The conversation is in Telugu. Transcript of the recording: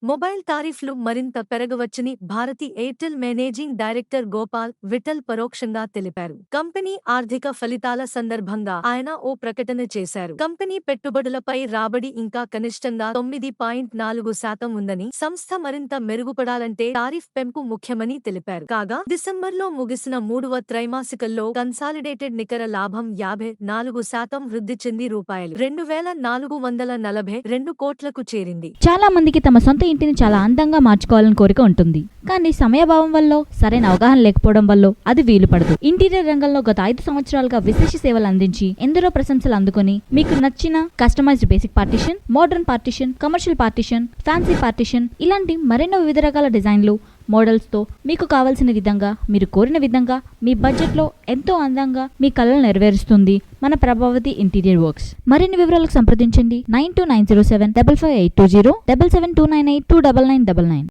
మొబైల్ తారీఫ్లు మరింత పెరగవచ్చని భారతీ ఎయిర్టెల్ మేనేజింగ్ డైరెక్టర్ గోపాల్ విఠల్ పరోక్షంగా తెలిపారు. కంపెనీ ఆర్థిక ఫలితాల సందర్భంగా ఆయన ఓ ప్రకటన చేశారు. కంపెనీ పెట్టుబడులపై రాబడి ఇంకా కనిష్టంగా 9.4% ఉందని, సంస్థ మరింత మెరుగుపడాలంటే టారిఫ్ పెంపు ముఖ్యమని తెలిపారు. కాగా డిసెంబర్లో ముగిసిన మూడవ త్రైమాసికంలో కన్సాలిడేటెడ్ నికర లాభం 54% వృద్ధి చెంది రూ. 2,442 కోట్లకు చేరింది. చాలా మందికి తమ సొంత ఇంటిని చాలా అందంగా మార్చుకోవాలని కోరిక ఉంటుంది. కానీ సమయాభావం వల్ల, సరైన అవగాహన లేకపోవడం వల్ల అది వీలు పడదు. ఇంటీరియర్ రంగంలో గత 5 సంవత్సరాలుగా విశేష సేవలు అందించి ఎందరో ప్రశంసలు అందుకొని మీకు నచ్చిన customized basic partition, modern partition, commercial partition, fancy partition ఇలాంటి మరెన్నో వివిధ రకాల డిజైన్లు, మోడల్స్ తో మీకు కావాల్సిన విధంగా, మీరు కోరిన విధంగా, మీ బడ్జెట్ లో ఎంతో అందంగా మీ కలలు నెరవేరుస్తుంది మన ప్రభావతి ఇంటీరియర్ వర్క్స్. మరిన్ని వివరాలకు సంప్రదించండి 9290755820 7729829829999.